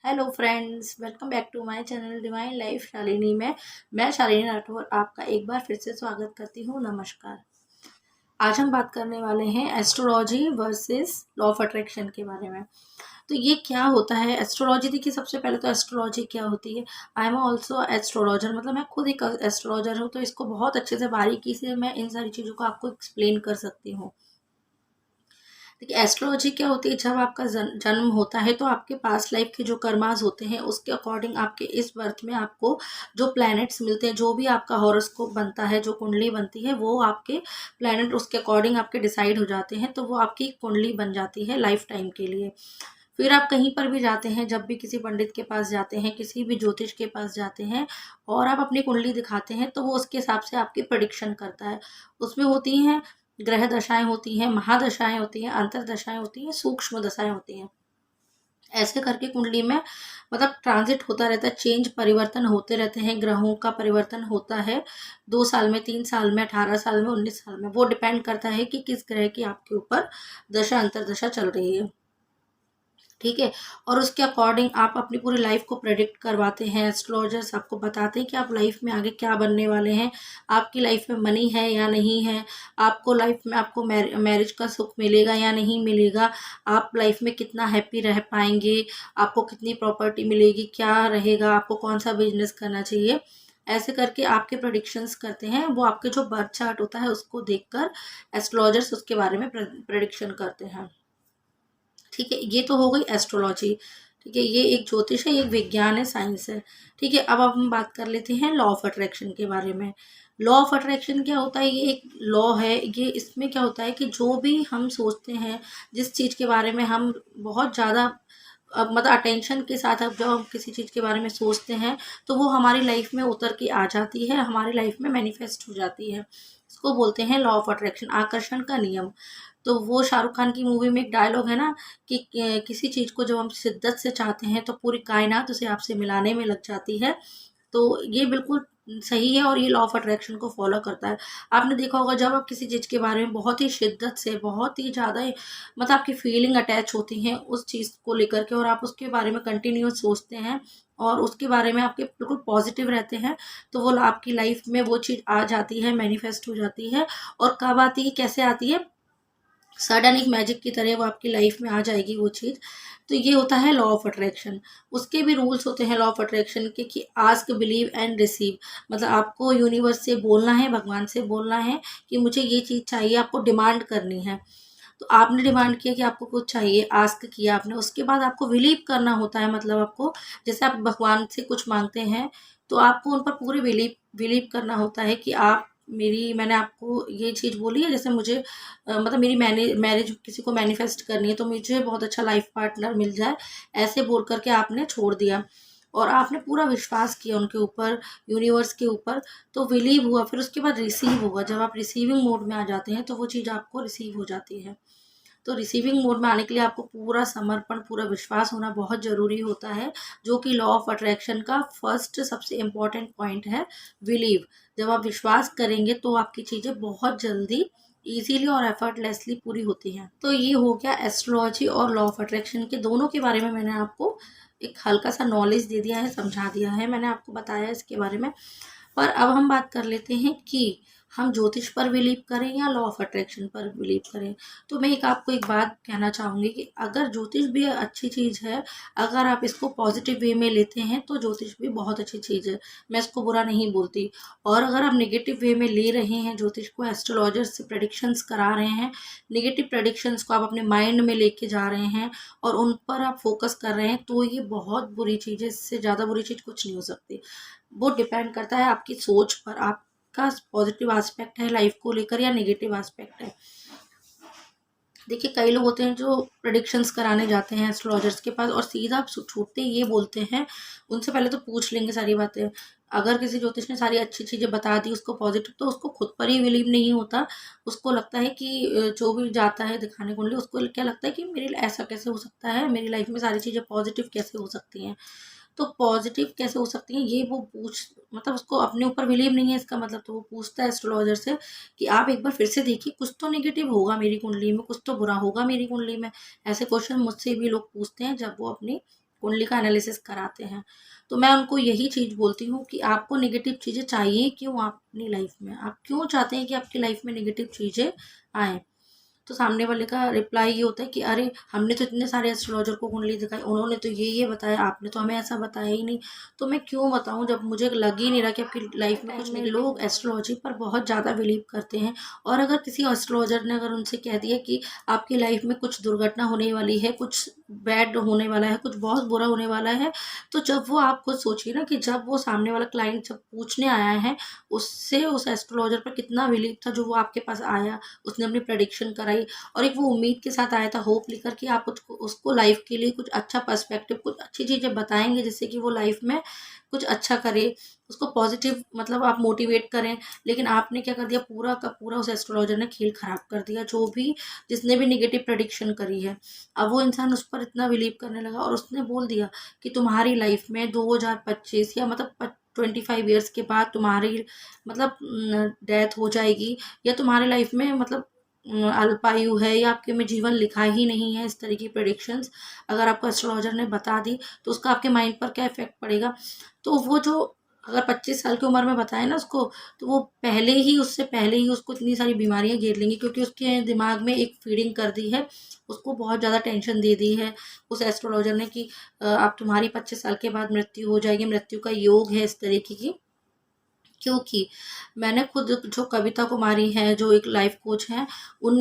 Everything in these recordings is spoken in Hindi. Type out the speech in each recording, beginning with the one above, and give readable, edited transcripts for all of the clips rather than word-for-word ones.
Hello friends, welcome back to my channel divine life Shalini में। मैं शालिनी राठौर आपका एक बार फिर से स्वागत करती हूँ। नमस्कार। आज हम बात करने वाले हैं astrology versus law of attraction के बारे में। तो ये क्या होता है एस्ट्रोलॉजी? देखिए, सबसे पहले तो एस्ट्रोलॉजी क्या होती है। आई एम ऑल्सो एस्ट्रोलॉजर, मतलब मैं खुद एक एस्ट्रोलॉजर हूँ, तो इसको बहुत अच्छे से बारीकी से मैं इन सारी चीज़ों को आपको एक्सप्लेन कर सकती हूँ। देखिए, एस्ट्रोलॉजी क्या होती है, जब आपका जन्म होता है तो आपके पास्ट लाइफ के जो कर्मास होते हैं उसके अकॉर्डिंग आपके इस बर्थ में आपको जो प्लैनेट्स मिलते हैं, जो भी आपका हॉरोस्कोप बनता है, जो कुंडली बनती है, वो आपके प्लैनेट उसके अकॉर्डिंग आपके डिसाइड हो जाते हैं, तो वो आपकी कुंडली बन जाती है लाइफ टाइम के लिए। फिर आप कहीं पर भी जाते हैं, जब भी किसी पंडित के पास जाते हैं, किसी भी ज्योतिष के पास जाते हैं और आप अपनी कुंडली दिखाते हैं, तो वो उसके हिसाब से आपकी प्रेडिक्शन करता है। उसमें होती हैं ग्रह दशाएं, होती हैं महादशाएं, होती हैं अंतरदशाएं, होती हैं सूक्ष्म दशाएं, होती हैं। ऐसे करके कुंडली में मतलब ट्रांजिट होता रहता है, चेंज परिवर्तन होते रहते हैं, ग्रहों का परिवर्तन होता है 2 साल में, 3 साल में, 18 साल में, 19 साल में। वो डिपेंड करता है कि किस ग्रह की आपके ऊपर दशा अंतरदशा चल रही है। ठीक है। और उसके अकॉर्डिंग आप अपनी पूरी लाइफ को प्रेडिक्ट करवाते हैं। एस्ट्रोलॉजर्स आपको बताते हैं कि आप लाइफ में आगे क्या बनने वाले हैं, आपकी लाइफ में मनी है या नहीं है, आपको लाइफ में आपको मैरिज का सुख मिलेगा या नहीं मिलेगा, आप लाइफ में कितना हैप्पी रह पाएंगे, आपको कितनी प्रॉपर्टी मिलेगी, क्या रहेगा, आपको कौन सा बिजनेस करना चाहिए। ऐसे करके आपके प्रोडिक्शंस करते हैं। वो आपके जो बर्थ चार्ट होता है उसको देखकर एस्ट्रोलॉजर्स उसके बारे में प्रेडिक्शन करते हैं। ठीक है, ये तो हो गई एस्ट्रोलॉजी। ठीक है, ये एक ज्योतिष है, ये एक विज्ञान है, साइंस है। ठीक है, अब हम बात कर लेते हैं लॉ ऑफ अट्रैक्शन के बारे में। लॉ ऑफ अट्रैक्शन क्या होता है? ये एक लॉ है। ये इसमें क्या होता है कि जो भी हम सोचते हैं, जिस चीज़ के बारे में हम बहुत ज़्यादा मतलब अटेंशन के साथ अब जब हम किसी चीज़ के बारे में सोचते हैं, तो वो हमारी लाइफ में उतर के आ जाती है, हमारी लाइफ में मैनिफेस्ट हो जाती है। इसको बोलते हैं लॉ ऑफ अट्रैक्शन, आकर्षण का नियम। तो वो शाहरुख खान की मूवी में एक डायलॉग है ना कि किसी चीज़ को जब हम शिद्दत से चाहते हैं तो पूरी कायनात उसे आपसे मिलाने में लग जाती है। तो ये बिल्कुल सही है और ये लॉ ऑफ अट्रैक्शन को फॉलो करता है। आपने देखा होगा, जब आप किसी चीज़ के बारे में बहुत ही शिद्दत से, बहुत ही ज़्यादा मतलब आपकी फीलिंग अटैच होती हैं उस चीज़ को लेकर के, और आप उसके बारे में कंटिन्यूस सोचते हैं और उसके बारे में आपके बिल्कुल पॉजिटिव रहते हैं, तो वो आपकी लाइफ में वो चीज़ आ जाती है, मैनिफेस्ट हो जाती है। और कब आती है, कैसे आती है? सडन एक मैजिक की तरह वो आपकी लाइफ में आ जाएगी वो चीज़। तो ये होता है लॉ ऑफ अट्रैक्शन। उसके भी रूल्स होते हैं लॉ ऑफ अट्रैक्शन के कि आस्क, बिलीव एंड रिसीव। मतलब आपको यूनिवर्स से बोलना है, भगवान से बोलना है कि मुझे ये चीज़ चाहिए, आपको डिमांड करनी है। तो आपने डिमांड किया कि आपको कुछ चाहिए, आस्क किया आपने, उसके बाद आपको बिलीव करना होता है। मतलब आपको, जैसे आप भगवान से कुछ मांगते हैं, तो आपको उन पर पूरे बिलीव बिलीव करना होता है कि आप मेरी मैंने आपको ये चीज़ बोली है, जैसे मुझे मतलब मेरी मैरिज किसी को मैनिफेस्ट करनी है, तो मुझे बहुत अच्छा लाइफ पार्टनर मिल जाए, ऐसे बोल करके आपने छोड़ दिया और आपने पूरा विश्वास किया उनके ऊपर, यूनिवर्स के ऊपर। तो बिलीव हुआ, फिर उसके बाद रिसीव होगा। जब आप रिसीविंग मोड में आ जाते हैं तो वो चीज़ आपको रिसीव हो जाती है। तो रिसीविंग मोड में आने के लिए आपको पूरा समर्पण, पूरा विश्वास होना बहुत ज़रूरी होता है, जो कि लॉ ऑफ अट्रैक्शन का फर्स्ट सबसे इम्पॉर्टेंट पॉइंट है, बिलीव। जब आप विश्वास करेंगे तो आपकी चीज़ें बहुत जल्दी, इजीली और एफर्टलेसली पूरी होती हैं। तो ये हो गया एस्ट्रोलॉजी और लॉ ऑफ अट्रैक्शन के दोनों के बारे में मैंने आपको एक हल्का सा नॉलेज दे दिया है, समझा दिया है, मैंने आपको बताया इसके बारे में। पर अब हम बात कर लेते हैं कि हम ज्योतिष पर बिलीव करें या लॉ ऑफ अट्रैक्शन पर बिलीव करें। तो मैं आपको एक बात कहना चाहूँगी कि अगर ज्योतिष भी अच्छी चीज़ है, अगर आप इसको पॉजिटिव वे में लेते हैं तो ज्योतिष भी बहुत अच्छी चीज़ है, मैं इसको बुरा नहीं बोलती। और अगर आप नेगेटिव वे में ले रहे हैं ज्योतिष को, एस्ट्रोलॉजर से प्रडिक्शंस करा रहे हैं, नेगेटिव प्रडिक्शंस को आप अपने माइंड में लेके जा रहे हैं और उन पर आप फोकस कर रहे हैं, तो ये बहुत बुरी चीज़ है। इससे ज़्यादा बुरी चीज़ कुछ नहीं हो सकती। वो डिपेंड करता है आपकी सोच पर, आपका पॉजिटिव एस्पेक्ट है लाइफ को लेकर या नेगेटिव एस्पेक्ट है। देखिए, कई लोग होते हैं जो प्रेडिक्शंस कराने जाते हैं एस्ट्रोलॉजर्स के पास और सीधा छूटते ये बोलते हैं, उनसे पहले तो पूछ लेंगे सारी बातें। अगर किसी ज्योतिष ने सारी अच्छी चीज़ें बता दी उसको पॉजिटिव, तो उसको खुद पर ही बिलीव नहीं होता। उसको लगता है कि जो भी जाता है दिखाने कुंडली, उसको क्या लगता है कि मेरे लिए ऐसा कैसे हो सकता है, मेरी लाइफ में सारी चीज़ें पॉजिटिव कैसे हो सकती हैं। तो पॉजिटिव कैसे हो सकती हैं, ये वो पूछ मतलब उसको अपने ऊपर बिलीव नहीं है, इसका मतलब। तो वो पूछता है एस्ट्रोलॉजर से कि आप एक बार फिर से देखिए, कुछ तो नेगेटिव होगा मेरी कुंडली में, कुछ तो बुरा होगा मेरी कुंडली में। ऐसे क्वेश्चन मुझसे भी लोग पूछते हैं जब वो अपनी कुंडली का एनालिसिस कराते हैं। तो मैं उनको यही चीज़ बोलती हूँ कि आपको नेगेटिव चीज़ें चाहिए क्यों अपनी लाइफ में, आप क्यों चाहते हैं कि आपकी लाइफ में नेगेटिव चीज़ें आएँ। तो सामने वाले का रिप्लाई ये होता है कि अरे हमने तो इतने सारे एस्ट्रोलॉजर को कुंडली दिखाई, उन्होंने तो ये बताया, आपने तो हमें ऐसा बताया ही नहीं। तो मैं क्यों बताऊं जब मुझे लग ही नहीं रहा कि आपकी लाइफ में कुछ नहीं। लोग एस्ट्रोलॉजी पर बहुत ज़्यादा बिलीव करते हैं, और अगर किसी एस्ट्रोलॉजर ने अगर उनसे कह दिया कि आपकी लाइफ में कुछ दुर्घटना होने वाली है, कुछ बैड होने वाला है, कुछ बहुत बुरा होने वाला है, तो जब वो आप खुद सोचिए ना कि जब वो सामने वाला क्लाइंट जब पूछने आया है, उससे उस एस्ट्रोलॉजर पर कितना बिलीव था जो वो आपके पास आया, उसने अपनी प्रेडिक्शन कराई, और एक वो उम्मीद के साथ आया था, होप लेकर कि आप उसको लाइफ के लिए कुछ अच्छा पर्सपेक्टिव, कुछ अच्छी चीज़ें बताएंगे जिससे कि वो लाइफ में कुछ अच्छा करे, उसको पॉजिटिव मतलब आप मोटिवेट करें। लेकिन आपने क्या कर दिया, पूरा का पूरा उस एस्ट्रोलॉजर ने खेल खराब कर दिया, जो भी जिसने भी निगेटिव प्रेडिक्शन करी है। अब वो इंसान उस पर इतना बिलीव करने लगा, और उसने बोल दिया कि तुम्हारी लाइफ में 2025 या मतलब 25 ईयर्स के बाद तुम्हारी मतलब डेथ हो जाएगी, या तुम्हारे लाइफ में मतलब अल्पायु है, या आपके में जीवन लिखा ही नहीं है। इस तरह की प्रेडिक्शंस अगर आपको एस्ट्रोलॉजर ने बता दी तो उसका आपके माइंड पर क्या इफेक्ट पड़ेगा। तो वो जो अगर 25 साल की उम्र में बताए ना उसको, तो वो पहले ही, उससे पहले ही उसको इतनी सारी बीमारियां घेर लेंगी, क्योंकि उसके दिमाग में एक फीडिंग कर दी है, उसको बहुत ज़्यादा टेंशन दे दी है उस एस्ट्रोलॉजर ने कि आप तुम्हारी 25 साल के बाद मृत्यु हो जाएगी, मृत्यु का योग है इस तरीके की। क्योंकि मैंने खुद जो कविता कुमारी हैं जो एक लाइफ कोच हैं, उन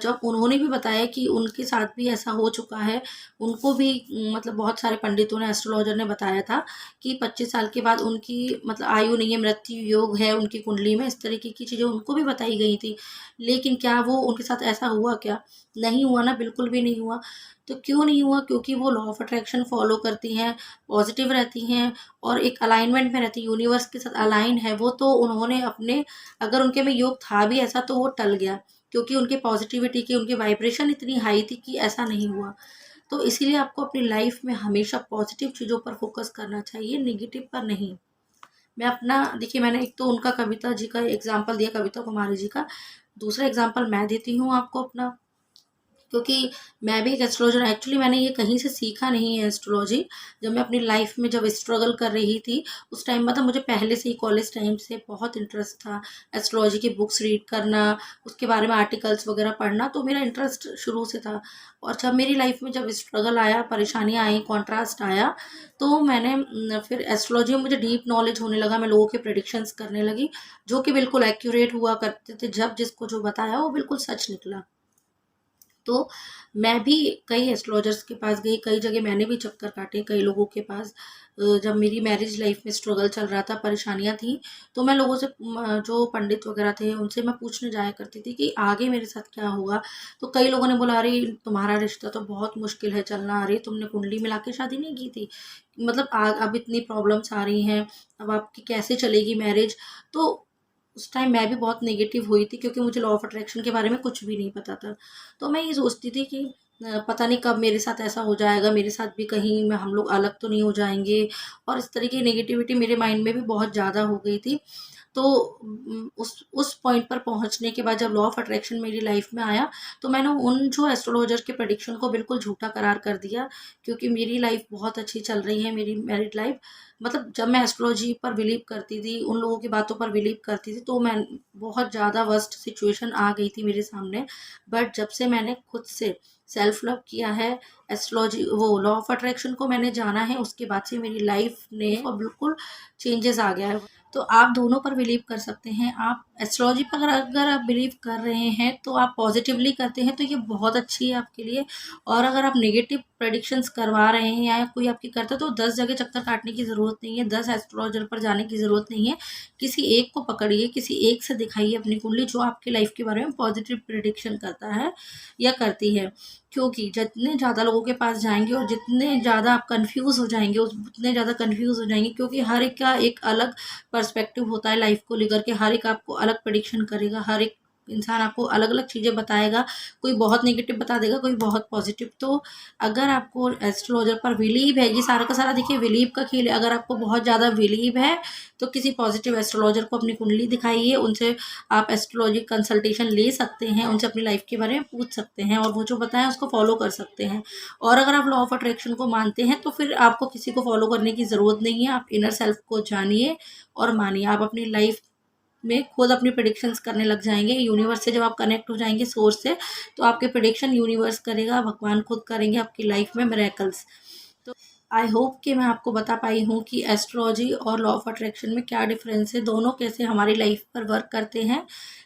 जब उन्होंने भी बताया कि उनके साथ भी ऐसा हो चुका है, उनको भी मतलब बहुत सारे पंडितों ने, एस्ट्रोलॉजर ने बताया था कि 25 साल के बाद उनकी मतलब आयु नहीं है, मृत्यु योग है उनकी कुंडली में, इस तरीके की चीज़ें उनको भी बताई गई थी। लेकिन क्या वो उनके साथ ऐसा हुआ क्या? नहीं हुआ ना, बिल्कुल भी नहीं हुआ। तो क्यों नहीं हुआ? क्योंकि वो लॉ ऑफ अट्रैक्शन फॉलो करती हैं, पॉजिटिव रहती हैं, और एक अलाइनमेंट में रहती है, यूनिवर्स के साथ अलाइन है वो। तो उन्होंने अपने, अगर उनके में योग था भी ऐसा तो वो टल गया, क्योंकि उनकी पॉजिटिविटी की, उनकी वाइब्रेशन इतनी हाई थी कि ऐसा नहीं हुआ। तो इसीलिए आपको अपनी लाइफ में हमेशा पॉजिटिव चीज़ों पर फोकस करना चाहिए, नेगेटिव पर नहीं। मैं अपना देखिए, मैंने एक तो उनका कविता जी का एग्जाम्पल दिया, कविता कुमारी जी का, दूसरा एग्जाम्पल मैं देती हूँ आपको अपना। क्योंकि मैं भी एक एस्ट्रोलॉजर, एक्चुअली मैंने ये कहीं से सीखा नहीं है एस्ट्रोलॉजी। जब मैं अपनी लाइफ में जब स्ट्रगल कर रही थी उस टाइम, मतलब मुझे पहले से ही कॉलेज टाइम से बहुत इंटरेस्ट था एस्ट्रोलॉजी की बुक्स रीड करना, उसके बारे में आर्टिकल्स वगैरह पढ़ना, तो मेरा इंटरेस्ट शुरू से था। और जब मेरी लाइफ में जब स्ट्रगल आया, परेशानियाँ आई, कॉन्ट्रास्ट आया, तो मैंने फिर एस्ट्रोलॉजी में मुझे डीप नॉलेज होने लगा, मैं लोगों के प्रेडिक्शंस करने लगी जो कि बिल्कुल एक्यूरेट हुआ करते थे। जब जिसको जो बताया वो बिल्कुल सच निकला। तो मैं भी कई एस्ट्रोलॉजर्स के पास गई, कई जगह मैंने भी चक्कर काटे कई लोगों के पास। जब मेरी मैरिज लाइफ में स्ट्रगल चल रहा था, परेशानियां थी, तो मैं लोगों से जो पंडित वगैरह थे उनसे मैं पूछने जाया करती थी कि आगे मेरे साथ क्या होगा। तो कई लोगों ने बोला, अरे तुम्हारा रिश्ता तो बहुत मुश्किल है चलना, अरे तुमने कुंडली मिला के शादी नहीं की थी, मतलब अब इतनी प्रॉब्लम्स आ रही हैं, अब आपकी कैसे चलेगी मैरिज। तो उस टाइम मैं भी बहुत नेगेटिव हुई थी, क्योंकि मुझे लॉ ऑफ अट्रैक्शन के बारे में कुछ भी नहीं पता था। तो मैं ये सोचती थी कि पता नहीं कब मेरे साथ ऐसा हो जाएगा, मेरे साथ भी कहीं मैं हम लोग अलग तो नहीं हो जाएंगे, और इस तरह की नेगेटिविटी मेरे माइंड में भी बहुत ज़्यादा हो गई थी। तो उस पॉइंट पर पहुंचने के बाद जब लॉ ऑफ अट्रैक्शन मेरी लाइफ में आया, तो मैंने उन जो एस्ट्रोलॉजर के प्रेडिक्शन को बिल्कुल झूठा करार कर दिया, क्योंकि मेरी लाइफ बहुत अच्छी चल रही है, मेरी मैरिड लाइफ। मतलब जब मैं एस्ट्रोलॉजी पर बिलीव करती थी, उन लोगों की बातों पर बिलीव करती थी, तो मैं बहुत ज़्यादा वर्स्ट सिचुएशन आ गई थी मेरे सामने। बट जब से मैंने खुद से सेल्फ लव किया है, एस्ट्रोलॉजी वो लॉ ऑफ अट्रैक्शन को मैंने जाना है, उसके बाद से मेरी लाइफ ने और बिल्कुल चेंजेस आ गया है। तो आप दोनों पर बिलीव कर सकते हैं। आप एस्ट्रोलॉजी पर अगर आप बिलीव कर रहे हैं तो आप पॉजिटिवली करते हैं तो ये बहुत अच्छी है आपके लिए। और अगर आप नेगेटिव प्रेडिक्शंस करवा रहे हैं या कोई आपकी करता है, तो 10 जगह चक्कर काटने की ज़रूरत नहीं है, 10 एस्ट्रोलॉजर पर जाने की ज़रूरत नहीं है। किसी एक को पकड़िए, किसी एक से दिखाइए अपनी कुंडली जो आपकी लाइफ के बारे में पॉजिटिव प्रिडिक्शन करता है या करती है। क्योंकि जितने ज़्यादा लोगों के पास जाएंगे और जितने ज़्यादा आप कंफ्यूज हो जाएंगे, उतने ज़्यादा कंफ्यूज हो जाएंगे, क्योंकि हर एक का एक अलग पर्सपेक्टिव होता है लाइफ को लेकर के, हर एक आपको अलग प्रेडिक्शन करेगा, हर एक इंसान आपको अलग अलग चीज़ें बताएगा, कोई बहुत नेगेटिव बता देगा, कोई बहुत पॉजिटिव। तो अगर आपको एस्ट्रोलॉजर पर बिलीव है, ये सारा का सारा देखिए बिलीव का खेल है। अगर आपको बहुत ज़्यादा बिलीव है तो किसी पॉजिटिव एस्ट्रोलॉजर को अपनी कुंडली दिखाइए, उनसे आप एस्ट्रोलॉजी कंसल्टेशन ले सकते हैं, उनसे अपनी लाइफ के बारे में पूछ सकते हैं और वो जो बताएं उसको फॉलो कर सकते हैं। और अगर आप लॉ ऑफ अट्रैक्शन को मानते हैं तो फिर आपको किसी को फॉलो करने की ज़रूरत नहीं है। आप इनर सेल्फ को जानिए और मानिए, आप अपनी लाइफ में खुद अपनी प्रेडिक्शंस करने लग जाएंगे। यूनिवर्स से जब आप कनेक्ट हो जाएंगे, सोर्स से, तो आपके प्रेडिक्शन यूनिवर्स करेगा, भगवान खुद करेंगे आपकी लाइफ में मिरेकल्स। तो आई होप कि मैं आपको बता पाई हूँ कि एस्ट्रोलॉजी और लॉ ऑफ अट्रैक्शन में क्या डिफरेंस है, दोनों कैसे हमारी लाइफ पर वर्क करते हैं।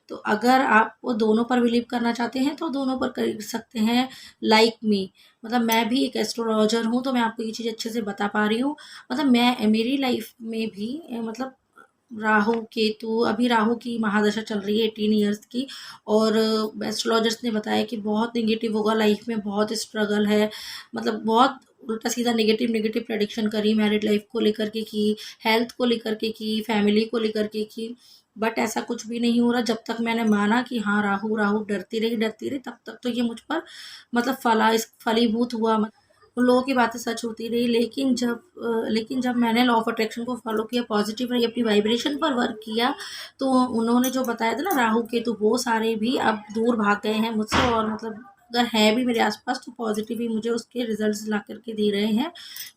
तो अगर आप वो दोनों पर बिलीव करना चाहते हैं तो दोनों पर कर सकते हैं। लाइक मी, मतलब मैं भी एक एस्ट्रोलॉजर हूँ, तो मैं आपको ये चीज़ अच्छे से बता पा रही हूँ। मतलब मैं मेरी लाइफ में भी मतलब राहु केतु, अभी राहु की महादशा चल रही है 18 ईयर्स की, और एस्ट्रोलॉजर्स ने बताया कि बहुत नेगेटिव होगा लाइफ में, बहुत स्ट्रगल है। मतलब बहुत उल्टा सीधा नेगेटिव नेगेटिव प्रेडिक्शन करी, मैरिड लाइफ को लेकर के की, हेल्थ को लेकर के की, फैमिली को लेकर के की। बट ऐसा कुछ भी नहीं हो रहा। जब तक मैंने माना कि हाँ राहु राहु, डरती रही, तब तक तो ये मुझ पर मतलब फलीभूत हुआ। उन लोगों की बातें सच होती रही। लेकिन जब मैंने लॉ ऑफ अट्रैक्शन को फॉलो किया, पॉजिटिव रही, अपनी वाइब्रेशन पर वर्क किया, तो उन्होंने जो बताया था ना राहु केतु, वो सारे भी अब दूर भाग गए हैं मुझसे। और मतलब अगर है भी मेरे आसपास तो पॉजिटिव ही मुझे उसके रिजल्ट्स ला करके दे रहे हैं।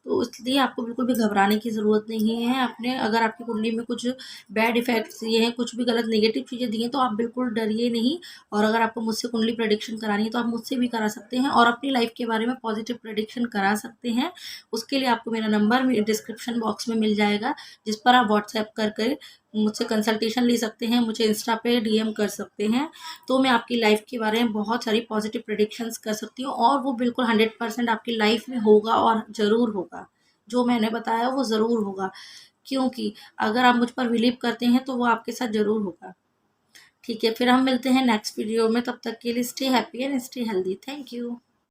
तो इसलिए आपको बिल्कुल भी घबराने की ज़रूरत नहीं है। अपने अगर आपकी कुंडली में कुछ बैड इफेक्ट्स दिए हैं, कुछ भी गलत नेगेटिव चीज़ें दी हैं, तो आप बिल्कुल डरिए नहीं। और अगर आपको मुझसे कुंडली प्रेडिक्शन करानी है तो आप मुझसे भी करा सकते हैं और अपनी लाइफ के बारे में पॉजिटिव प्रेडिक्शन करा सकते हैं। उसके लिए आपको मेरा नंबर मेरे डिस्क्रिप्शन बॉक्स में मिल जाएगा, जिस पर आप व्हाट्सएप कर मुझसे कंसल्टेशन ले सकते हैं, मुझे इंस्टा पे डीएम कर सकते हैं। तो मैं आपकी लाइफ के बारे में बहुत सारी पॉजिटिव प्रेडिक्शंस कर सकती हूँ और वो बिल्कुल 100% आपकी लाइफ में होगा और ज़रूर होगा। जो मैंने बताया वो ज़रूर होगा, क्योंकि अगर आप मुझ पर बिलीव करते हैं तो वो आपके साथ ज़रूर होगा। ठीक है, फिर हम मिलते हैं नेक्स्ट वीडियो में। तब तक के लिए stay happy and stay healthy. Thank you.